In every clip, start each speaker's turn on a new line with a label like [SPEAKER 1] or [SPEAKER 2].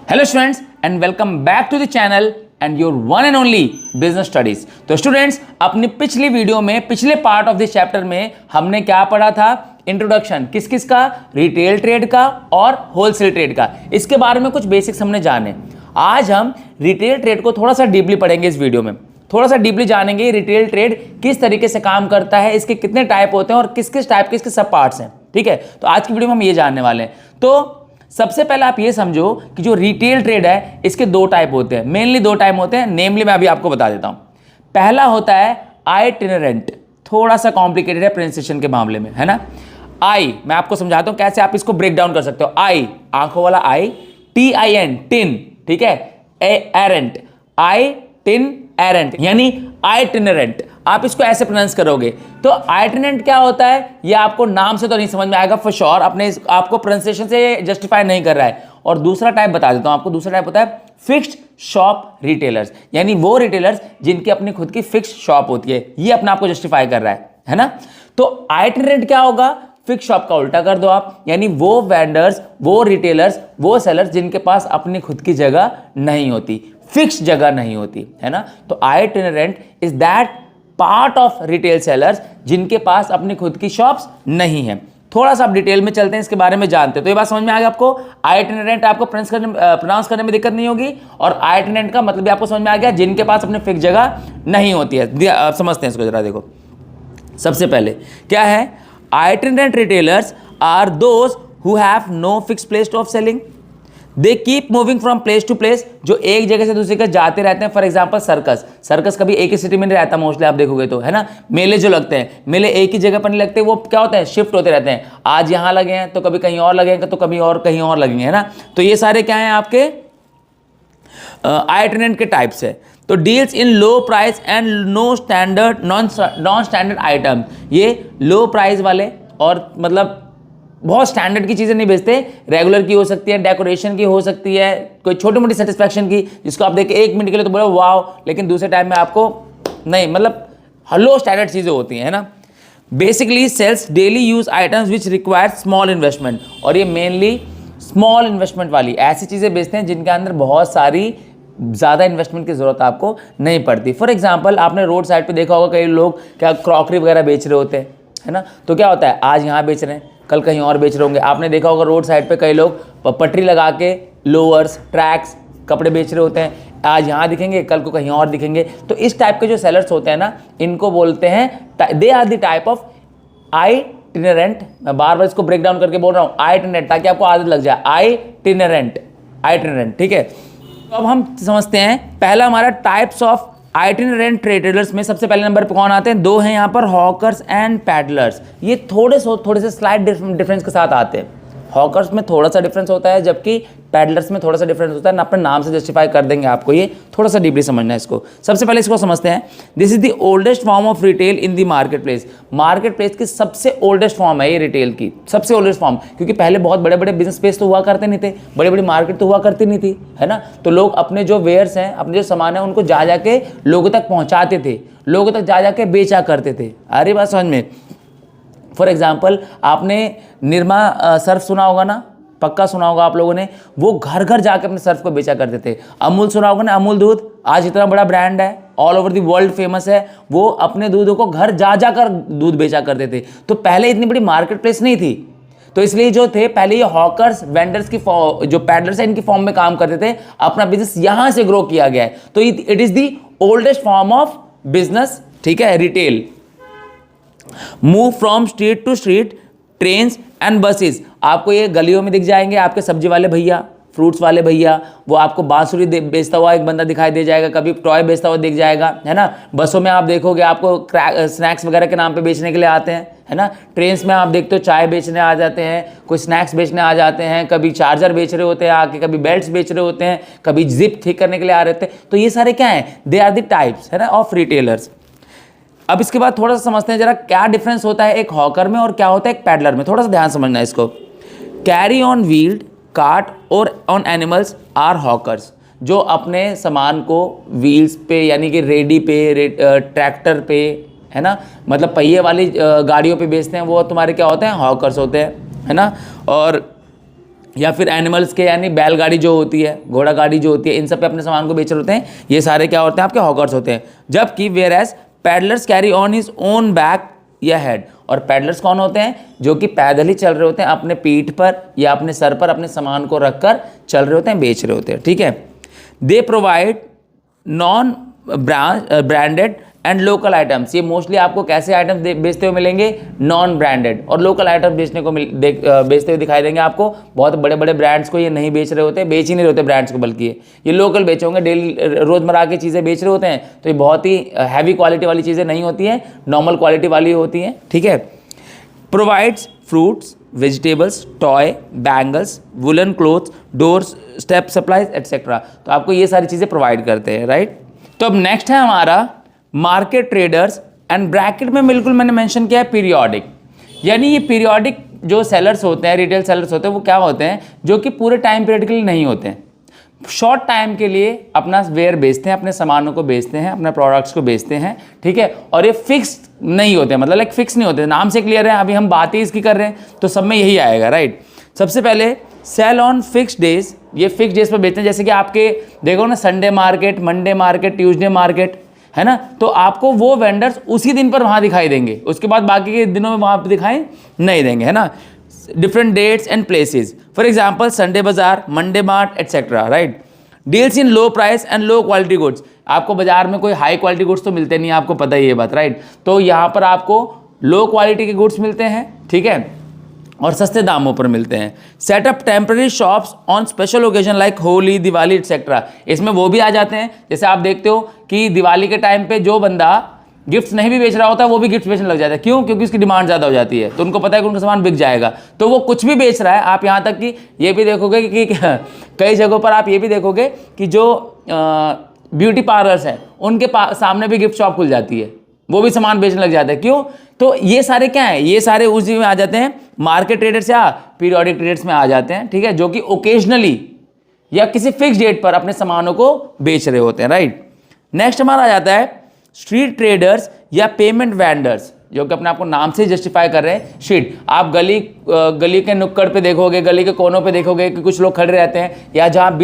[SPEAKER 1] Hello students and welcome back to the channel and your one and only business studies. तो students, अपनी पिछली video में पिछले part of this chapter में हमने क्या पढ़ा था? इंट्रोडक्शन किस किस का? रिटेल ट्रेड का और होलसेल ट्रेड का। इसके बारे में कुछ बेसिक्स हमने जाने। आज हम रिटेल ट्रेड को थोड़ा सा डीपली पढ़ेंगे। इस वीडियो में थोड़ा सा डीपली जानेंगे रिटेल ट्रेड किस तरीके से काम करता है, इसके कितने टाइप होते हैं और किस किस टाइप के इसके सब पार्ट्स हैं। ठीक है, तो आज की वीडियो में हम ये जानने वाले हैं। तो सबसे पहले आप ये समझो कि जो रिटेल ट्रेड है इसके दो टाइप होते हैं, मेनली दो टाइप होते हैं। नेमली मैं अभी आपको बता देता हूं। पहला होता है आइटिनरेंट, थोड़ा सा कॉम्प्लिकेटेड है प्रोनाउंसिएशन के मामले में, है ना। आई मैं आपको समझाता हूं कैसे आप इसको ब्रेक डाउन कर सकते हो। आई आंखों वाला आई, TIN टिन, ठीक है। एरेंट, आई टिन एरेंट, यानी आइटिनरेंट। आप इसको ऐसे प्रोनाउंस करोगे। तो आइटिनरेंट क्या होता है ये आपको नाम से तो नहीं समझ में आएगा फॉर श्योर, अपने आपको प्रोनाउंसिएशन से जस्टिफाई नहीं कर रहा है। और दूसरा टाइप बता देता हूं आपको। दूसरा टाइप होता है फिक्स्ड शॉप रिटेलर्स, यानी वो रिटेलर्स जिनकी अपनी खुद की फिक्स्ड शॉप होती है। ये अपने आप को जस्टिफाई कर रहा है ना। तो आइटिनरेंट क्या होगा? फिक्स शॉप का उल्टा कर दो आप, यानी वो वेंडर्स, वो रिटेलर्स, वो सेलर्स जिनके पास अपनी खुद की जगह नहीं होती, फिक्स जगह नहीं होती, है ना। तो itinerant is that part of retail sellers जिनके पास अपनी खुद की शॉप्स नहीं है। थोड़ा सा आप डिटेल में चलते हैं, इसके बारे में जानते हैं। तो ये बात समझ में आ गया आपको? आइटिनरेंट आपको प्रोनाउंस करने में दिक्कत नहीं होगी, और आइटिनरेंट का मतलब भी आपको समझ में आ गया, जिनके पास अपनी फिक्स जगह नहीं होती है। समझते हैं इसको जरा। देखो, सबसे पहले क्या है? Itinerant retailers are those who have no fix place of selling. They keep moving from place to place, जो एक जगह से दूसरी जगह जाते रहते हैं। फॉर एग्जाम्पल सर्कस कभी एक ही सिटी में नहीं रहता मोस्टली, आप देखोगे तो, है ना। मेले जो लगते हैं, मेले एक ही जगह पर नहीं लगते, वो क्या होते हैं? शिफ्ट होते रहते हैं। आज यहाँ लगे हैं तो कभी कहीं और लगेंगे, तो कभी और कहीं और लगेंगे, है ना। तो ये सारे क्या हैं आपके आइटिनरेंट के टाइप्स है। तो deals in low price and no standard non standard item. ये लो प्राइस वाले और मतलब बहुत स्टैंडर्ड की चीज़ें नहीं बेचते। रेगुलर की हो सकती है, डेकोरेशन की हो सकती है, कोई छोटी मोटी सेटिस्फैक्शन की, जिसको आप देख के एक मिनट के लिए तो बोलो वाओ, लेकिन दूसरे टाइम में आपको नहीं, मतलब लो स्टैंडर्ड चीज़ें होती हैं, है ना। Basically sales daily use items which require small investment, और ये मेनली स्मॉल इन्वेस्टमेंट वाली ऐसी चीज़ें बेचते हैं जिनके अंदर बहुत सारी ज़्यादा इन्वेस्टमेंट की ज़रूरत आपको नहीं पड़ती। फॉर एग्जाम्पल, आपने रोड साइड पे देखा होगा कई लोग क्या क्रॉकरी वगैरह बेच रहे होते हैं, है ना। तो क्या होता है, आज यहाँ बेच रहे हैं, कल कहीं और बेच रहे होंगे। आपने देखा होगा रोड साइड पे कई लोग पटरी लगा के लोअर्स, ट्रैक्स, कपड़े बेच रहे होते हैं। आज यहाँ दिखेंगे, कल को कहीं और दिखेंगे। तो इस टाइप के जो सेलर्स होते हैं ना, इनको बोलते हैं, they are the type of itinerant. मैं बार बार इसको ब्रेक डाउन करके बोल रहा हूँ आइटिनरेंट, ताकि आपको आदत लग जाए। आइटिनरेंट, ठीक है। तो अब हम समझते हैं पहला हमारा टाइप्स ऑफ आइटिनरेंट ट्रेडर्स में। सबसे पहले नंबर पर कौन आते हैं? दो हैं यहाँ पर, हॉकर्स एंड पैडलर्स। ये थोड़े से स्लाइट डिफरेंस के साथ आते हैं। हॉकर्स में थोड़ा सा डिफरेंस होता है, जबकि पैडलर्स में थोड़ा सा डिफरेंस होता है। ना अपने नाम से जस्टिफाई कर देंगे आपको, ये थोड़ा सा डीपली समझना है इसको। सबसे पहले इसको समझते हैं। This is the oldest form of retail in the market place. Market place की सबसे ओल्डेस्ट फॉर्म है ये रिटेल की, सबसे ओल्डेस्ट फॉर्म, क्योंकि पहले बहुत बड़े बड़े बिजनेस प्लेस तो हुआ करते नहीं थे, बड़ी बड़ी मार्केट तो हुआ करती नहीं थी, है ना। तो लोग अपने जो वेयर्स हैं, अपने जो सामान है, उनको जा जाके लोगों तक पहुंचाते थे, लोगों तक जा जाके बेचा करते थे। अरे बात समझ में। फॉर एग्जाम्पल, आपने निरमा सर्फ सुना होगा ना, पक्का सुना होगा आप लोगों ने। वो घर घर जाकर अपने सर्फ को बेचा करते थे। अमूल सुना होगा ना, अमूल दूध, आज इतना बड़ा ब्रांड है, all over the world famous है। वो अपने दूधों को घर जा जाकर दूध बेचा करते थे। तो पहले इतनी बड़ी मार्केट प्लेस नहीं थी, तो इसलिए जो थे पहले ये हॉकर्स, वेंडर्स की जो पैडलर्स है, इनकी फॉर्म में काम करते थे। अपना बिजनेस यहां से ग्रो किया गया है। तो it is the oldest form of business, ठीक है, retail. Move from street to street, trains and buses. आपको ये गलियों में दिख जाएंगे आपके सब्जी वाले भैया, फ्रूट्स वाले भैया, वो आपको बांसुरी बेचता हुआ एक बंदा दिखाई दे जाएगा, कभी टॉय बेचता हुआ दिख जाएगा, है ना। बसों में आप देखोगे आपको स्नैक्स वगैरह के नाम पे बेचने के लिए आते हैं, है ना। ट्रेन्स में आप देखते हो चाय बेचने आ जाते हैं, कोई स्नैक्स बेचने आ जाते हैं, कभी चार्जर बेच रहे होते हैं आके, कभी बेल्ट्स बेच रहे होते हैं, कभी जिप ठीक करने के लिए आ रहे थे। तो ये सारे क्या हैं? दे आर द टाइप्स, है ना, ऑफ रिटेलर्स। अब इसके बाद थोड़ा सा समझते हैं जरा क्या डिफरेंस होता है एक हॉकर में और क्या होता है एक पैडलर में। थोड़ा सा ध्यान समझना है इसको। कैरी ऑन व्हील्ड कार्ट और ऑन एनिमल्स आर हॉकर्स। जो अपने सामान को व्हील्स पे, यानी कि रेडी पे, ट्रैक्टर पे, है ना, मतलब पहिए वाली गाड़ियों पे बेचते हैं, वो तुम्हारे क्या होते हैं? हॉकर्स होते हैं, है ना। और या फिर एनिमल्स के, यानी बैलगाड़ी जो होती है, घोड़ा गाड़ी जो होती है, इन सब पे अपने सामान को बेच रहे होते हैं, ये सारे क्या होते हैं, आपके हॉकर्स होते हैं। जबकि whereas peddlers carry on his own back या हेड, और पैडलर्स कौन होते हैं, जो कि पैदल ही चल रहे होते हैं, अपने पीठ पर या अपने सर पर अपने सामान को रखकर चल रहे होते हैं, बेच रहे होते हैं, ठीक है। They provide non branded and local items, ये मोस्टली आपको कैसे आइटम बेचते हुए मिलेंगे, नॉन ब्रांडेड और लोकल आइटम बेचने को बेचते हुए दिखाई देंगे आपको। बहुत बड़े बड़े ब्रांड्स को ये नहीं बेच रहे होते, बेच ही नहीं रहे होते ब्रांड्स को, बल्कि ये लोकल बेचे होंगे, डेली रोजमर्रा की चीज़ें बेच रहे होते हैं, तो ये बहुत ही हैवी क्वालिटी वाली चीज़ें नहीं होती हैं, नॉर्मल क्वालिटी वाली होती हैं, ठीक है। Provides fruits, vegetables, toy, bangles, woollen clothes, doors, step supplies etcetera, तो आपको ये सारी चीज़ें प्रोवाइड करते हैं, राइट। तो अब नेक्स्ट है हमारा मार्केट ट्रेडर्स, एंड ब्रैकेट में बिल्कुल मैंने मेंशन किया है पीरियोडिक, यानी ये पीरियोडिक जो सेलर्स होते हैं, रिटेल सेलर्स होते हैं, वो क्या होते हैं, जो कि पूरे टाइम पीरियड के लिए नहीं होते हैं, शॉर्ट टाइम के लिए अपना वेयर बेचते हैं, अपने सामानों को बेचते हैं, अपने प्रोडक्ट्स को बेचते हैं, ठीक है। और ये फिक्स नहीं होते, मतलब लाइक फिक्स नहीं होते, नाम से क्लियर है, अभी हम बात ही इसकी कर रहे हैं तो सब में यही आएगा, राइट। सबसे पहले सेल ऑन फिक्स डेज, ये फिक्स डेज पर बेचते हैं, जैसे कि आपके देखो ना Sunday market, Monday market, Tuesday market, है ना, तो आपको वो वेंडर्स उसी दिन पर वहाँ दिखाई देंगे, उसके बाद बाकी के दिनों में वहाँ पर दिखाई नहीं देंगे, है ना। Different dates and places, for example Sunday bazaar, Monday mart etcetera, right. Deals in low price and low quality goods, आपको बाजार में कोई हाई क्वालिटी गुड्स तो मिलते नहीं है, आपको पता ही है बात, राइट। तो यहाँ पर आपको लो क्वालिटी के गुड्स मिलते हैं, ठीक है, और सस्ते दामों पर मिलते हैं। Setup temporary shops on special occasion like holy, Diwali etcetera, इसमें वो भी आ जाते हैं। जैसे आप देखते हो कि दिवाली के टाइम पे जो बंदा गिफ्ट्स नहीं भी बेच रहा होता वो भी गिफ्ट बेचने लग जाता है, क्यों, क्योंकि उसकी डिमांड ज़्यादा हो जाती है, तो उनको पता है कि उनका सामान बिक जाएगा, तो वो कुछ भी बेच रहा है। आप यहाँ तक कि ये भी देखोगे कि कई जगहों पर आप ये भी देखोगे कि जो ब्यूटी पार्लर्स हैं उनके सामने भी गिफ्ट शॉप खुल जाती है, वो भी सामान बेचने लग जाता है, क्यों, तो ये सारे क्या है, ये सारे उसी में आ जाते हैं, मार्केट ट्रेडर्स या पीरियोडिक ट्रेडर्स में आ जाते हैं, ठीक है, जो कि ओकेजनली या किसी फिक्स डेट पर अपने सामानों को बेच रहे होते हैं, राइट। नेक्स्ट हमारा आ जाता है स्ट्रीट ट्रेडर्स या पेमेंट वेंडर्स, जो कि अपने आप को नाम से जस्टिफाई कर रहे हैं। स्ट्रीट, आप गली के नुक्कड़ पे देखोगे, गली के कोनों पे देखोगे कि कुछ लोग खड़े रहते हैं, या जहाँ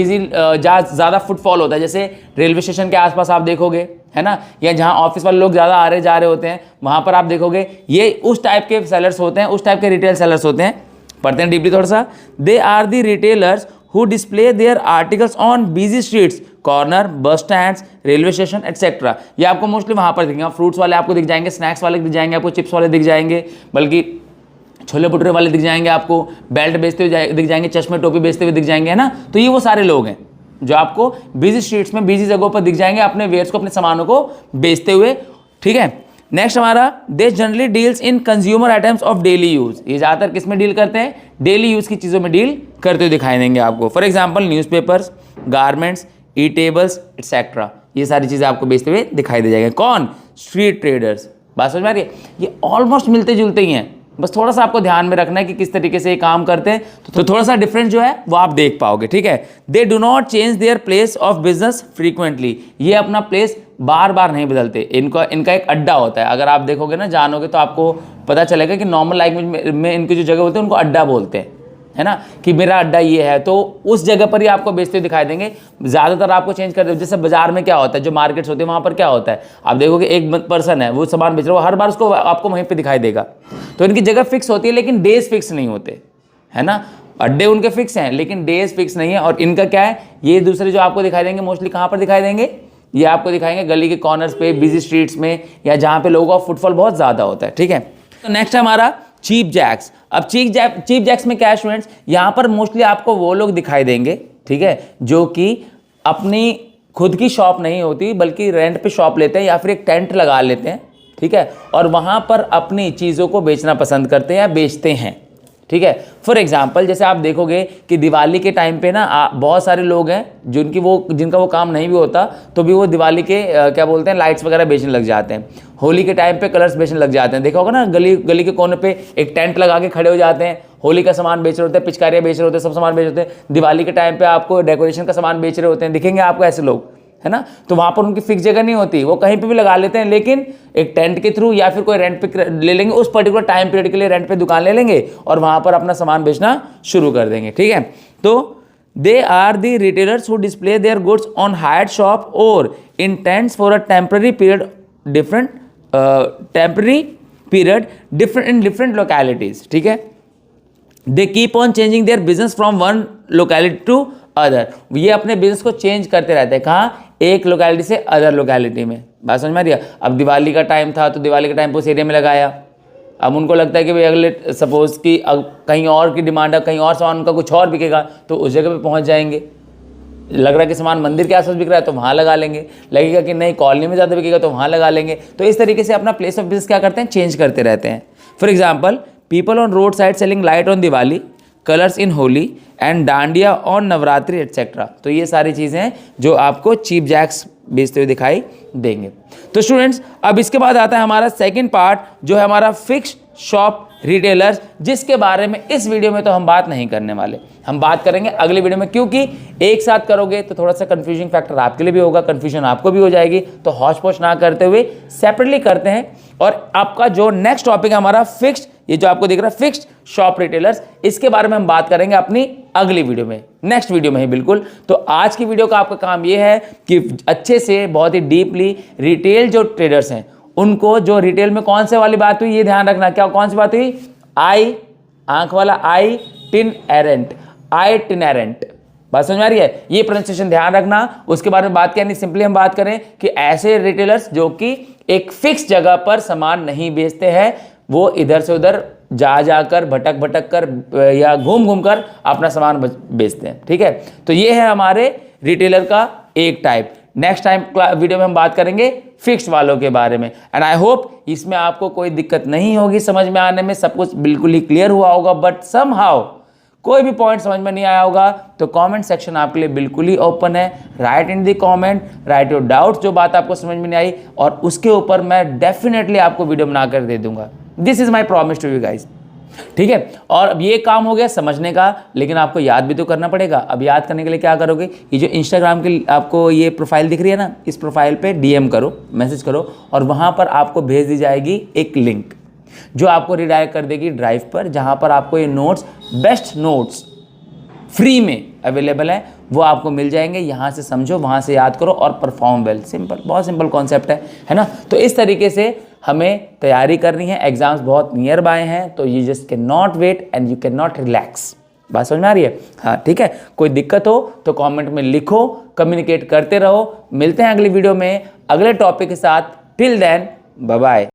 [SPEAKER 1] जहाँ ज़्यादा फुटफॉल होता है, जैसे रेलवे स्टेशन के आसपास आप देखोगे, है ना, या जहाँ ऑफिस वाले लोग ज़्यादा आ रहे जा रहे होते हैं, वहाँ पर आप देखोगे, ये उस टाइप के सेलर्स होते हैं, उस टाइप के रिटेल सेलर्स होते हैं। पढ़ते हैं डीपली थोड़ा सा। They are the retailers who display their articles on busy streets, corner, bus stands, railway station etcetera, ये आपको मोस्टली वहाँ पर दिखेंगे। फ्रूट्स वाले आपको दिख जाएंगे, स्नैक्स वाले दिख जाएंगे, आपको चिप्स वाले दिख जाएंगे, बल्कि छोले भटूरे वाले दिख जाएंगे, आपको बेल्ट बेचते हुए दिख जाएंगे, चश्मे टोपी बेचते हुए दिख जाएंगे, है ना। तो ये वो सारे लोग हैं जो आपको बिजी स्ट्रीट्स में, बिजी जगहों पर दिख जाएंगे, अपने वेयर्स को, अपने सामानों को बेचते हुए, ठीक है। नेक्स्ट हमारा they generally deals in consumer items of daily use, ये ज़्यादातर किस में डील करते हैं, डेली यूज की चीज़ों में डील करते हुए दिखाई देंगे आपको। For example newspapers, garments, eatables etcetera, ये सारी चीज़ें आपको बेचते हुए दिखाई दे जाएंगे। कौन, स्ट्रीट ट्रेडर्स। बात समझ में आ रही है, ये ऑलमोस्ट मिलते जुलते ही हैं, बस थोड़ा सा आपको ध्यान में रखना है कि किस तरीके से ये काम करते हैं, तो थोड़ा सा डिफरेंस जो है वो आप देख पाओगे, ठीक है। They do not change their place of business frequently, ये अपना प्लेस बार बार नहीं बदलते, इनका एक अड्डा होता है। अगर आप देखोगे ना, जानोगे, तो आपको पता चलेगा कि नॉर्मल लैंग्वेज में इनकी जो जगह होती है उनको अड्डा बोलते हैं, है ना, कि मेरा अड्डा ये है, तो उस जगह पर ही आपको बेचते हुए दिखाई देंगे। ज़्यादातर आपको चेंज कर दे, जैसे बाजार में क्या होता है, जो मार्केट्स होते हैं वहाँ पर क्या होता है, आप देखोगे एक पर्सन है, वो सामान बेच रहा है, हर बार उसको आपको वहीं पे दिखाई देगा। तो इनकी जगह फिक्स होती है, लेकिन डेज फिक्स नहीं होते, है ना। अड्डे उनके फिक्स हैं, लेकिन डेज फिक्स नहीं है। और इनका क्या है, ये दूसरे जो आपको दिखाई देंगे, मोस्टली कहाँ पर दिखाई देंगे, ये आपको दिखाएंगे गली के कॉर्नर्स पे, बिजी स्ट्रीट्स में, या जहाँ पे लोगों का फुटफॉल बहुत ज़्यादा होता है, ठीक है। तो नेक्स्ट है हमारा चीप जैक्स। अब चीप जैक्स में क्या है स्टूडेंट्स, यहाँ पर मोस्टली आपको वो लोग दिखाई देंगे, ठीक है, जो कि अपनी खुद की शॉप नहीं होती, बल्कि रेंट पे शॉप लेते हैं या फिर एक टेंट लगा लेते हैं, ठीक है, और वहाँ पर अपनी चीज़ों को बेचना पसंद करते हैं या बेचते हैं, ठीक है। फॉर एग्जाम्पल, जैसे आप देखोगे कि दिवाली के टाइम पे ना बहुत सारे लोग हैं जिनका वो काम नहीं भी होता, तो भी वो दिवाली के क्या बोलते हैं, लाइट्स वगैरह बेचने लग जाते हैं। होली के टाइम पे कलर्स बेचने लग जाते हैं। देखा होगा ना, गली के कोने पे एक टेंट लगा के खड़े हो जाते हैं, होली का सामान बेच रहे होते हैं, पिचकारियाँ बेच रहे होते हैं, सब सामान बेच रहे होते हैं। दिवाली के टाइम पे आपको डेकोरेशन का सामान बेच रहे होते हैं, दिखेंगे आपको ऐसे लोग, है ना। तो वहाँ पर उनकी फिक्स जगह नहीं होती, वो कहीं पे भी लगा लेते हैं, लेकिन एक टेंट के थ्रू या फिर कोई रेंट पे ले लेंगे, उस पर्टिकुलर टाइम पीरियड के लिए रेंट पे दुकान ले लेंगे और वहाँ पर अपना सामान बेचना शुरू कर देंगे, ठीक है। तो they are the retailers who display their goods on hired shop और in tents for a temporary period different in different localities, ठीक है। They keep on changing their business from one locality to other, ये अपने business को change करते रहते हैं, कहाँ, एक लोकेलिटी से अदर लोकेलिटी में। बात समझ में आ रही है। अब दिवाली का टाइम था तो दिवाली के टाइम पर उस एरिया में लगाया, अब उनको लगता है कि भाई अगले सपोज कि कहीं और की डिमांड है, कहीं और सामान उनका कुछ और बिकेगा तो उस जगह पे पहुंच जाएंगे। लग रहा है कि सामान मंदिर के आसपास बिक रहा है तो वहाँ लगा लेंगे, लगेगा कि नहीं कॉलोनी में ज़्यादा बिकेगा तो वहाँ लगा लेंगे। तो इस तरीके से अपना प्लेस ऑफ बिजनेस क्या करते हैं, चेंज करते रहते हैं। For example, people on road side selling light on Diwali, colours in Holi and dandiya on Navratri etcetera. तो ये सारी चीज़ें हैं जो आपको चीप जैक्स बेचते हुए दिखाई देंगे। तो स्टूडेंट्स, अब इसके बाद आता है हमारा सेकंड पार्ट जो है हमारा फिक्स्ड शॉप रिटेलर्स, जिसके बारे में इस वीडियो में तो हम बात नहीं करने वाले, हम बात करेंगे अगले वीडियो में, क्योंकि एक साथ करोगे तो थोड़ा सा कंफ्यूजिंग फैक्टर आपके लिए भी होगा, कंफ्यूजन आपको भी हो जाएगी। तो हौच पौच ना करते हुए सेपरेटली करते हैं। और आपका जो नेक्स्ट टॉपिक है हमारा फिक्स्ड, ये जो आपको दिख रहा है फिक्स्ड शॉप रिटेलर्स, इसके बारे में हम बात करेंगे अपनी अगली वीडियो में, नेक्स्ट वीडियो में ही बिल्कुल। तो आज की वीडियो का आपका काम ये है कि अच्छे से बहुत ही डीपली रिटेल जो ट्रेडर्स हैं उनको, जो रिटेल में कौन से वाली बात हुई ये ध्यान रखना, क्या कौन सी बात हुई, आई, आंख वाला आई, टिन एरेंट, आई टिन एरेंट, बात समझ में आ रही है, ये प्रोनाउंसिएशन ध्यान रखना। उसके बारे में बात किया नहीं, सिंपली हम बात करें कि ऐसे रिटेलर्स जो कि एक फिक्स जगह पर सामान नहीं बेचते हैं, वो इधर से उधर जा जाकर भटक कर या घूम घूम कर अपना सामान बेचते हैं, ठीक है। तो ये है हमारे रिटेलर का एक टाइप। नेक्स्ट टाइम वीडियो में हम बात करेंगे फिक्स्ड वालों के बारे में। एंड आई होप इसमें आपको कोई दिक्कत नहीं होगी, समझ में आने में सब कुछ बिल्कुल ही क्लियर हुआ होगा। बट समहाउ कोई भी पॉइंट समझ में नहीं आया होगा तो कमेंट सेक्शन आपके लिए बिल्कुल ही ओपन है। Right in the comment, right your doubts, जो बात आपको समझ में नहीं आई, और उसके ऊपर मैं डेफिनेटली आपको वीडियो बनाकर दे दूंगा। This is my promise to you guys, ठीक है। और अब ये काम हो गया समझने का, लेकिन आपको याद भी तो करना पड़ेगा। अब याद करने के लिए क्या करोगे, ये जो इंस्टाग्राम की आपको ये प्रोफाइल दिख रही है ना, इस प्रोफाइल पे डीएम करो, मैसेज करो, और वहाँ पर आपको भेज दी जाएगी एक लिंक जो आपको रिडायरेक्ट कर देगी ड्राइव पर, जहाँ पर आपको ये नोट्स, बेस्ट नोट्स फ्री में अवेलेबल है, वो आपको मिल जाएंगे। यहाँ से समझो, वहाँ से याद करो और परफॉर्म वेल। सिंपल, बहुत सिंपल कॉन्सेप्ट है ना। तो इस तरीके से हमें तैयारी करनी है, एग्जाम्स बहुत नियर बाय हैं, तो you just can not wait and you can not relax. बात समझ में आ रही है, हाँ ठीक है। कोई दिक्कत हो तो कमेंट में लिखो, कम्युनिकेट करते रहो। मिलते हैं अगली वीडियो में अगले टॉपिक के साथ। Till then bye bye.